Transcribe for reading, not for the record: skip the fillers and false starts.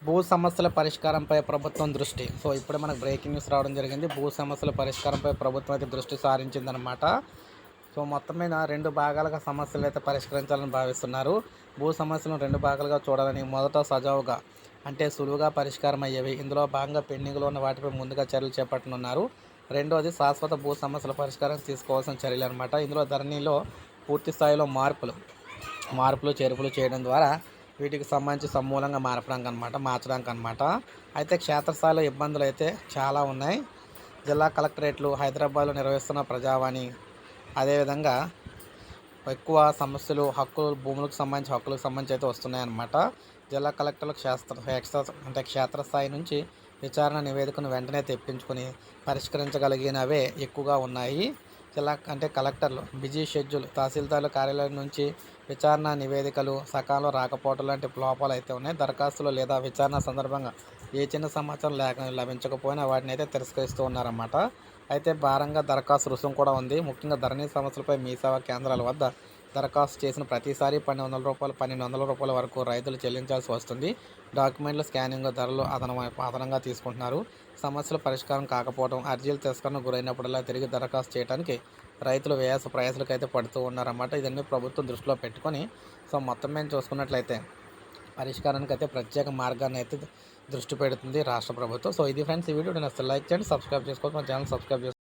భూ సమస్యల పరిష్కారంపై ప్రభుత్వం దృష్టి. సో ఇప్పుడే మనకు బ్రేకింగ్ న్యూస్ రావడం జరిగింది. భూ సమస్యల పరిష్కారంపై ప్రభుత్వం అయితే దృష్టి సారించిందనమాట. సో మొత్తం మీద 2 భాగాలుగా సమస్యలు అయితే పరిష్కరించాలని భావిస్తున్నారు. భూ సమస్యలను 2 భాగాలుగా చూడాలని, మొదట సజావుగా అంటే సులువుగా పరిష్కారం అయ్యేవి, ఇందులో భాగంగా పెండింగ్లో ఉన్న వాటిపై ముందుగా చర్యలు చేపట్టనున్నారు. రెండోది శాశ్వత భూ సమస్యల పరిష్కారం తీసుకోవాల్సిన చర్యలు అనమాట. ఇందులో ధరణిలో పూర్తి స్థాయిలో మార్పులు చేర్పులు చేయడం ద్వారా వీటికి సంబంధించి సమూలంగా మార్చడానికి అనమాట. అయితే క్షేత్రస్థాయిలో ఇబ్బందులు అయితే చాలా ఉన్నాయి. జిల్లా కలెక్టరేట్లు హైదరాబాద్లో నిర్వహిస్తున్న ప్రజావాణి, అదేవిధంగా ఎక్కువ సమస్యలు భూములకు సంబంధించి అయితే వస్తున్నాయన్నమాట. జిల్లా కలెక్టర్లు క్షేత్రస్థాయి నుంచి విచారణ నివేదికను వెంటనే తెప్పించుకొని పరిష్కరించగలిగినవే ఎక్కువగా ఉన్నాయి. కలెక్టర్లు బిజీ షెడ్యూల్, తహసీల్దార్ల కార్యాలయం నుంచి విచారణ నివేదికలు సకాలంలో రాకపోవడం లాంటి లోపాలు అయితే ఉన్నాయి. దరఖాస్తులు లేదా విచారణ సందర్భంగా ఏ చిన్న సమాచారం లభించకపోయినా వాటిని అయితే తిరస్కరిస్తూ ఉన్నారన్నమాట. అయితే భారంగా దరఖాస్తు రుసుము కూడా ఉంది. ముఖ్యంగా ధరణి సమస్యలపై మీ సేవా కేంద్రాల వద్ద దరఖాస్తు చేసిన ప్రతిసారి రూ. 1,200 వరకు రైతులు చెల్లించాల్సి వస్తుంది. డాక్యుమెంట్ల స్కానింగ్ ధరలు అదనంగా తీసుకుంటున్నారు. సమస్యల పరిష్కారం కాకపోవడం, అర్జీలు తిరస్కరణకు గురైనప్పుడల్లా తిరిగి దరఖాస్తు చేయడానికి రైతులు ప్రయాసలకు అయితే పడుతూ ఉన్నారన్నమాట. ఇదన్నీ ప్రభుత్వం దృష్టిలో పెట్టుకొని మొత్తం మీద చూసుకున్నట్లయితే పరిష్కారానికి అయితే ప్రత్యేక మార్గాన్ని అయితే దృష్టి పెడుతుంది రాష్ట్ర ప్రభుత్వం. ఇది ఫ్రెండ్స్, ఈ వీడియో నేను అసలు లైక్ చేయండి, సబ్స్క్రైబ్ చేసుకోవచ్చు, మా ఛానల్ సబ్స్క్రైబ్ చేసుకోండి.